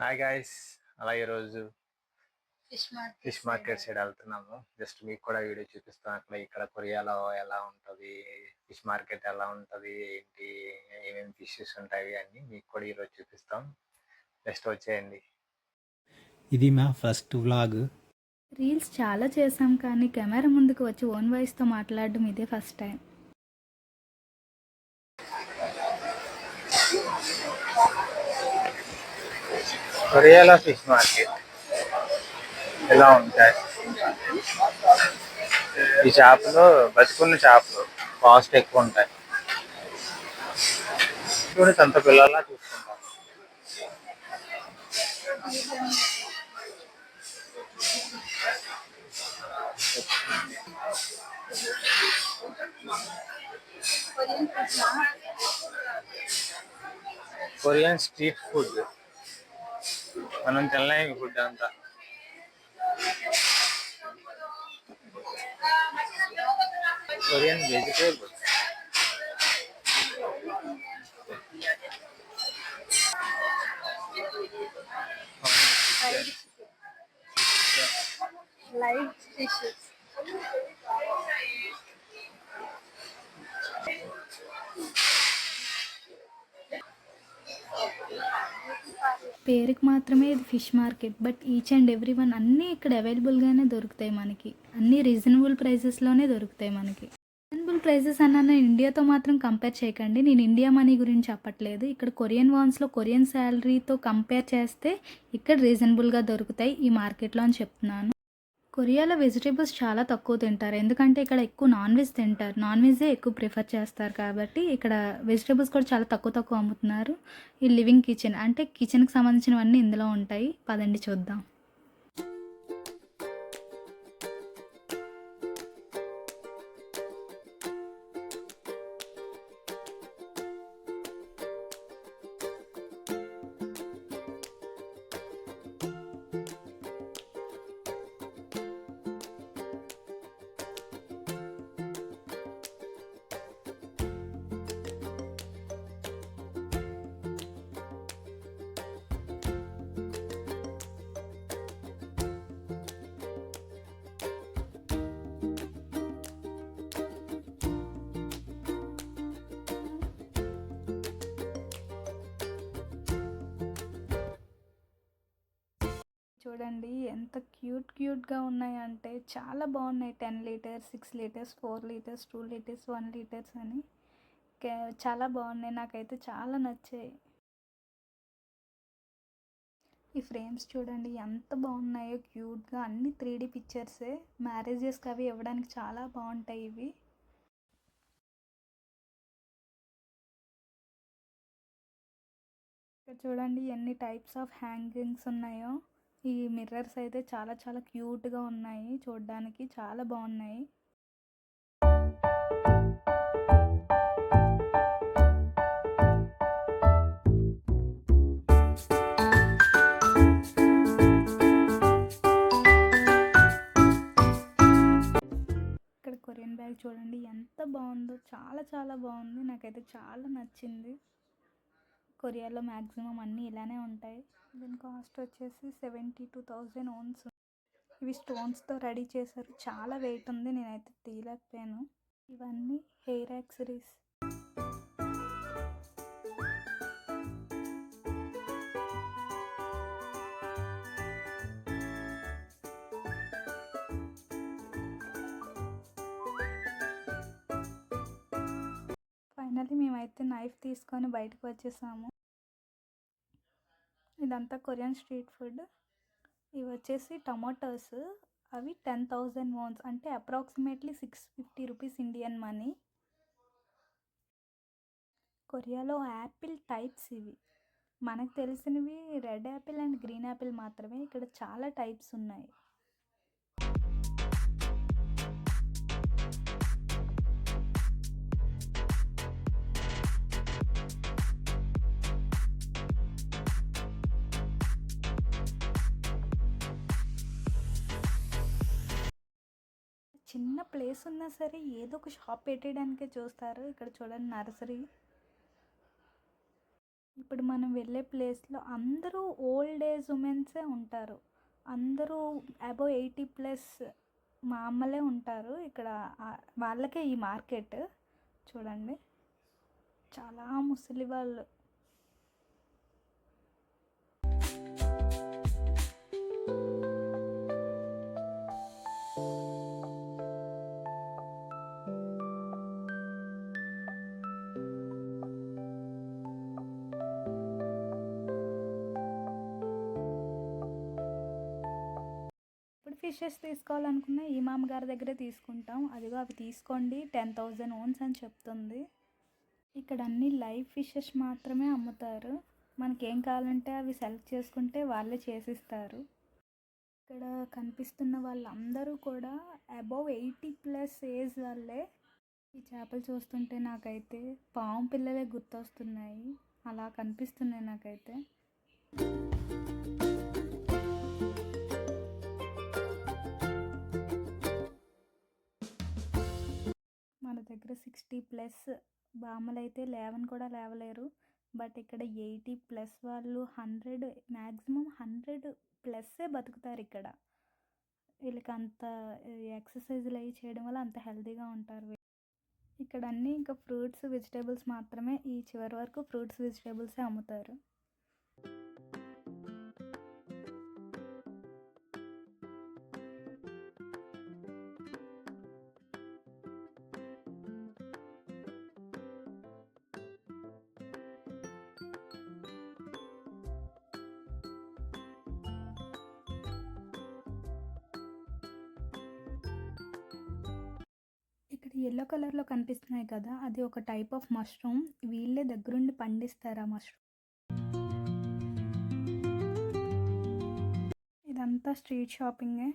Hi guys. అలా ఈరోజు fish market side side వెళ్తున్నాము. జస్ట్ మీకు కూడా వీడియో చూపిస్తాను. ఇక్కడ కొరియాలో ఎలా ఉంటుంది, ఫిష్ మార్కెట్ ఎలా ఉంటుంది, ఏంటి, ఏమేమి ఫిషెస్ ఉంటాయి అన్నీ మీకు కూడా ఈరోజు చూపిస్తాం. జస్ట్ వచ్చేయండి. ఇది మా ఫస్ట్ వ్లాగ్. రీల్స్ చాలా చేసాం కానీ కెమెరా ముందుకు వచ్చి ఓన్ వాయిస్తో మాట్లాడడం ఇదే ఫస్ట్ టైం. కొరియాలో ఫిష్ మార్కెట్ ఎలా ఉంటాయి. ఈ చేపలు బతుకున్న చేపలు కాస్ట్ ఎక్కువ ఉంటాయి. చూడండి అంత పిల్లల్లా చూసుకుంటాం. కొరియన్ స్ట్రీట్ ఫుడ్ మనం తినలేని ఫుడ్ అంతా. Korean vegetables live fishes. పేరుకి మాత్రమే ఇది fish market, but each and every one అన్నీ ఇక్కడ అవైలబుల్గానే దొరుకుతాయి మనకి. అన్నీ రీజనబుల్ ప్రైజెస్లోనే దొరుకుతాయి మనకి. రీజనబుల్ ప్రైజెస్ అన్న ఇండియాతో మాత్రం కంపేర్ చేయకండి. నేను ఇండియా మనీ గురించి చెప్పట్లేదు. ఇక్కడ కొరియన్ వాన్స్లో కొరియన్ శాలరీతో కంపేర్ చేస్తే ఇక్కడ రీజనబుల్గా దొరుకుతాయి ఈ మార్కెట్లో అని చెప్తున్నాను. కొరియాలో వెజిటేబుల్స్ చాలా తక్కువ తింటారు, ఎందుకంటే ఇక్కడ ఎక్కువ నాన్ వెజ్ తింటారు. నాన్ వెజే ఎక్కువ ప్రిఫర్ చేస్తారు కాబట్టి ఇక్కడ వెజిటేబుల్స్ కూడా చాలా తక్కువ అమ్ముతున్నారు. ఈ లివింగ్ కిచెన్ అంటే కిచెన్కి సంబంధించినవన్నీ ఇందులో ఉంటాయి. పదండి చూద్దాం. చూడండి ఎంత క్యూట్గా ఉన్నాయంటే చాలా బాగున్నాయి. 10 litres, 6 litres, 4 litres, 2 litres, 1 litres అని చాలా బాగున్నాయి. నాకైతే చాలా నచ్చాయి. ఈ ఫ్రేమ్స్ చూడండి ఎంత బాగున్నాయో క్యూట్గా. అన్ని 3D పిక్చర్సే. మ్యారేజెస్కి అవి ఇవ్వడానికి చాలా బాగుంటాయి ఇవి. ఇక్కడ చూడండి ఎన్ని టైప్స్ ఆఫ్ హ్యాంగింగ్స్ ఉన్నాయో. ఈ మిర్రర్స్ అయితే చాలా క్యూట్గా ఉన్నాయి, చూడడానికి చాలా బాగున్నాయి. ఇక్కడ కొరియన్ బ్యాగ్ చూడండి ఎంత బాగుందో, చాలా బాగుంది. నాకైతే చాలా నచ్చింది. కొరియాలో మ్యాక్సిమం అన్నీ ఇలానే ఉంటాయి. దీని కాస్ట్ వచ్చేసి 72,000 ఓన్స్. ఇవి స్టోన్స్తో రెడీ చేశారు. చాలా వెయిట్ ఉంది, నేనైతే తీయలేకపోయాను. ఇవన్నీ హెయిర్ యాక్సరీస్. ఫైనల్లీ మేమైతే నైఫ్ తీసుకొని బయటకు వచ్చేసాము. ఇదంతా కొరియన్ స్ట్రీట్ ఫుడ్. ఇవి వచ్చేసి టమాటోస్. అవి 10,000 ఓన్స్ అంటే అప్రాక్సిమేట్లీ 650 రూపీస్ ఇండియన్ మనీ. కొరియాలో యాపిల్ టైప్స్ ఇవి. మనకు తెలిసినవి red Apple and green Apple మాత్రమే. ఇక్కడ చాలా టైప్స్ ఉన్నాయి. చిన్న ప్లేస్ ఉన్నా సరే ఏదో ఒక షాప్ పెట్టడానికే చూస్తారు. ఇక్కడ చూడండి నర్సరీ. ఇప్పుడు మనం వెళ్ళే ప్లేస్లో అందరూ ఓల్డ్ ఏజ్ ఉమెన్సే ఉంటారు. అందరూ అబోవ్ 80+ మా అమ్మలే ఉంటారు ఇక్కడ. వాళ్ళకే ఈ మార్కెట్ చూడండి, చాలా ముసలి వాళ్ళు. ఇప్పుడు ఫిషెస్ తీసుకోవాలనుకున్న ఈ మామగారి దగ్గరే తీసుకుంటాం. అదిగో అవి తీసుకోండి 10,000 ఓన్స్ అని చెప్తుంది. ఇక్కడ అన్ని లైవ్ ఫిషెస్ మాత్రమే అమ్ముతారు. మనకేం కావాలంటే అవి సెలెక్ట్ చేసుకుంటే వాళ్ళే చేసిస్తారు. ఇక్కడ కనిపిస్తున్న వాళ్ళందరూ కూడా అబోవ్ 80+ ఏజ్ వాళ్ళే. ఈ చేపలు చూస్తుంటే నాకైతే పాము పిల్లలే గుర్తొస్తున్నాయి, అలా కనిపిస్తున్నాయి నాకైతే. మన దగ్గర 60+ బామ్మలు అయితే లేవని కూడా లేవలేరు. బట్ ఇక్కడ 80+ వాళ్ళు 100, మ్యాక్సిమం 100+ బతుకుతారు ఇక్కడ. వీళ్ళకి అంత ఎక్సర్సైజులు అవి చేయడం వల్ల అంత హెల్తీగా ఉంటారు. ఇక్కడ అన్నీ ఇంకా ఫ్రూట్స్ వెజిటేబుల్స్ మాత్రమే. ఈ చివరి వరకు ఫ్రూట్స్ వెజిటేబుల్సే అమ్ముతారు. ఇక్కడ యెల్లో కలర్లో కనిపిస్తున్నాయి కదా, అది ఒక టైప్ ఆఫ్ మష్రూమ్. వీళ్ళే దగ్గరుండి పండిస్తారు ఆ మష్రూమ్. ఇదంతా స్ట్రీట్ షాపింగే.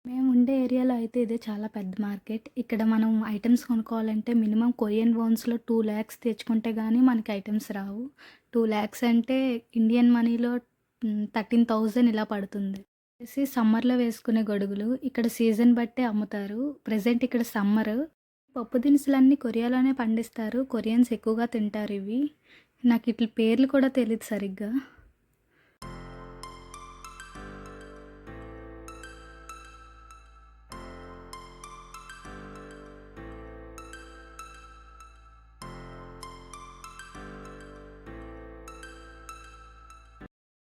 మేము ఉండే ఏరియాలో అయితే ఇదే చాలా పెద్ద మార్కెట్. ఇక్కడ మనం ఐటమ్స్ కొనుక్కోవాలంటే మినిమం కొరియన్ వోన్స్లో 2 lakhs తెచ్చుకుంటే కానీ మనకి ఐటమ్స్ రావు. 2 lakhs అంటే ఇండియన్ మనీలో 13,000 ఇలా పడుతుంది. సమ్మర్లో వేసుకునే గొడుగులు ఇక్కడ సీజన్ బట్టే అమ్ముతారు. ప్రజెంట్ ఇక్కడ సమ్మర్. పప్పు దినుసులన్నీ కొరియాలోనే పండిస్తారు. కొరియన్స్ ఎక్కువగా తింటారు ఇవి. నాకు ఇట్ల పేర్లు కూడా తెలియదు సరిగ్గా.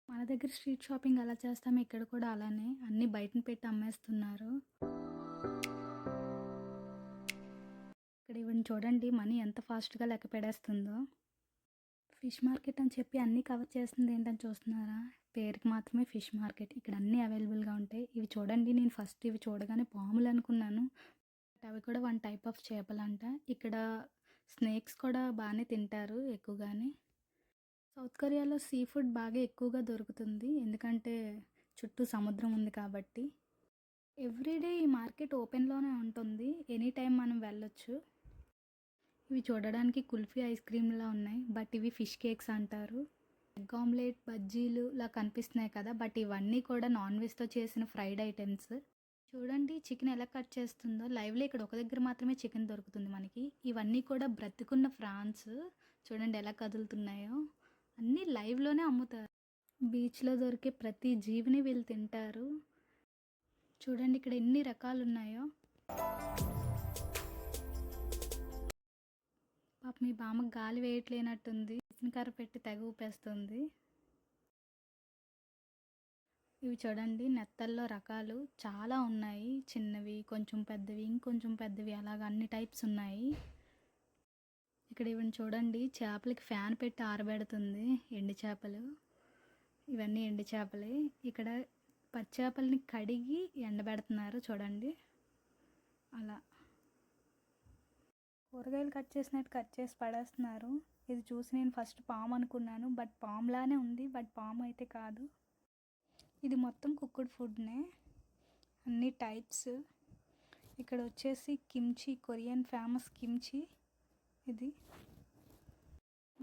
మన దగ్గర స్ట్రీట్ షాపింగ్ ఎలా చేస్తామో ఇక్కడ కూడా అలానే అన్నీ బయటన పెట్టి అమ్మేస్తున్నారు. ఇక్కడ ఇవన్నీ చూడండి, మనీ ఎంత ఫాస్ట్గా లెక్క పెడేస్తుందో. ఫిష్ మార్కెట్ అని చెప్పి అన్నీ కవర్ చేస్తుంది ఏంటని చూస్తున్నారా? పేరుకి మాత్రమే ఫిష్ మార్కెట్. ఇక్కడ అన్నీ అవైలబుల్గా ఉంటాయి. ఇవి చూడండి, నేను ఫస్ట్ ఇవి చూడగానే పాములు అనుకున్నాను. బట్ అవి కూడా వన్ టైప్ ఆఫ్ చేపలంట. ఇక్కడ స్నేక్స్ కూడా బాగానే తింటారు ఎక్కువగానే. సౌత్ కొరియాలో సీ ఫుడ్ బాగా ఎక్కువగా దొరుకుతుంది, ఎందుకంటే చుట్టూ సముద్రం ఉంది కాబట్టి. ఎవ్రీడే ఈ మార్కెట్ ఓపెన్లోనే ఉంటుంది, ఎనీ టైం మనం వెళ్ళొచ్చు. ఇవి చూడడానికి కుల్ఫీ ఐస్ క్రీమ్లా ఉన్నాయి, బట్ ఇవి ఫిష్ కేక్స్ అంటారు. ఎగ్ ఆమ్లెట్, బజ్జీలు ఇలా కనిపిస్తున్నాయి కదా, బట్ ఇవన్నీ కూడా నాన్ వెజ్తో చేసిన ఫ్రైడ్ ఐటమ్స్. చూడండి చికెన్ ఎలా కట్ చేస్తుందో లైవ్లో. ఇక్కడ ఒక దగ్గర మాత్రమే చికెన్ దొరుకుతుంది మనకి. ఇవన్నీ కూడా బ్రతికున్న ఫ్రాన్స్. చూడండి ఎలా కదులుతున్నాయో. అన్నీ లైవ్లోనే అమ్ముతారు. బీచ్లో దొరికే ప్రతి జీవిని వీళ్ళు తింటారు. చూడండి ఇక్కడ ఎన్ని రకాలు ఉన్నాయో. పాప మీ బామ్మకు గాలి వేయట్లేనట్టుంది, కర్ర పెట్టి తెగ ఊపేస్తుంది. ఇవి చూడండి నెత్తల్లో రకాలు చాలా ఉన్నాయి. చిన్నవి, కొంచెం పెద్దవి, ఇంకొంచెం పెద్దవి, అలాగ అన్ని టైప్స్ ఉన్నాయి. ఇక్కడ ఇవన్నీ చూడండి, చేపలకి ఫ్యాన్ పెట్టి ఆరబెడుతుంది. ఎండు చేపలు, ఇవన్నీ ఎండు చేపలే. ఇక్కడ పచ్చి చేపలని కడిగి ఎండబెడుతున్నారు చూడండి. అలా కూరగాయలు కట్ చేసినట్టు కట్ చేసి పడేస్తున్నారు. ఇది చూసి నేను ఫస్ట్ పాము అనుకున్నాను, బట్ పాములానే ఉంది, బట్ పాము అయితే కాదు. ఇది మొత్తం కుక్డ్ ఫుడ్నే, అన్ని టైప్స్. ఇక్కడ వచ్చేసి కిమ్చి, కొరియన్ ఫేమస్ కిమ్చి. ఇది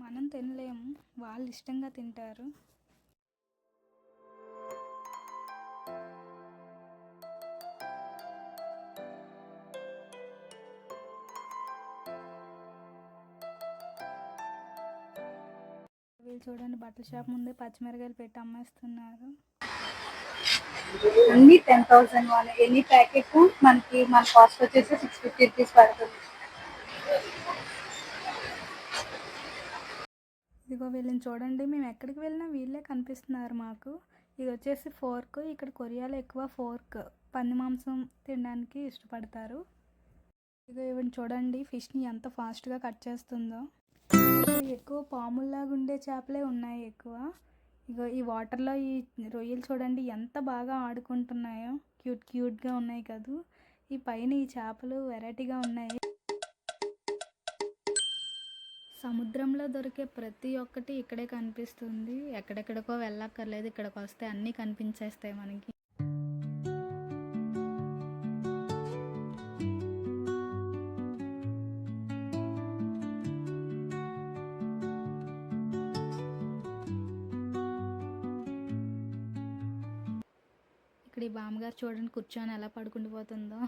మనం తినలేము, వాళ్ళు ఇష్టంగా తింటారు. వీళ్ళు చూడండి బట్టల షాప్ ముందే పచ్చిమిరకాయలు పెట్టి అమ్మేస్తున్నారు. అన్ని 10,000 వాళ్ళ ఎనీ ప్యాకెట్ మన కాస్ట్ వచ్చేసి 650 రూపీస్ పడుతుంది. ఇదిగో వీళ్ళని చూడండి, మేము ఎక్కడికి వెళ్ళినా వీళ్ళే కనిపిస్తున్నారు మాకు. ఇది వచ్చేసి ఫోర్క్. ఇక్కడ కొరియాలో ఎక్కువ ఫోర్క్ పంది మాంసం తినడానికి ఇష్టపడతారు. ఇదిగో ఇవన్నీ చూడండి, ఫిష్ని ఎంత ఫాస్ట్గా కట్ చేస్తుందో. ఎక్కువ పాముల్లాగా ఉండే చేపలే ఉన్నాయి ఎక్కువ. ఇగో ఈ వాటర్లో ఈ రొయ్యలు చూడండి ఎంత బాగా ఆడుకుంటున్నాయో, క్యూట్గా ఉన్నాయి కదూ. ఈ పైన ఈ చేపలు వెరైటీగా ఉన్నాయి. సముద్రంలో దొరికే ప్రతి ఒక్కటి ఇక్కడే కనిపిస్తుంది. ఎక్కడెక్కడికో వెళ్ళక్కర్లేదు, ఇక్కడికి వస్తే అన్నీ కనిపించేస్తాయి మనకి. ఇక్కడ ఈ బామ్మగారు చూడండి కూర్చొని ఎలా పడుకుండిపోతుందో.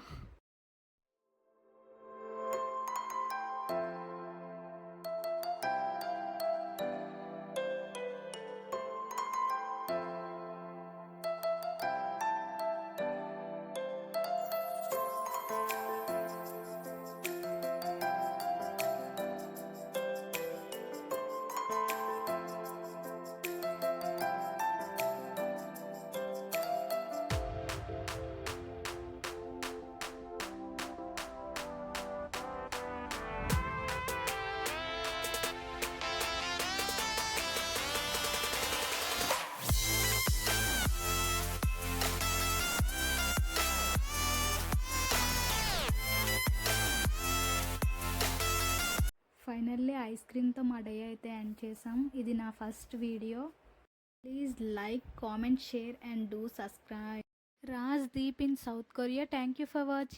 ఫైనల్లీ ఐస్ క్రీమ్తో మా డే అయితే ఎండ్ చేసాం. ఇది నా first video. Please like, comment, share and do subscribe. Rajdeep in south Korea. Thank you for watching.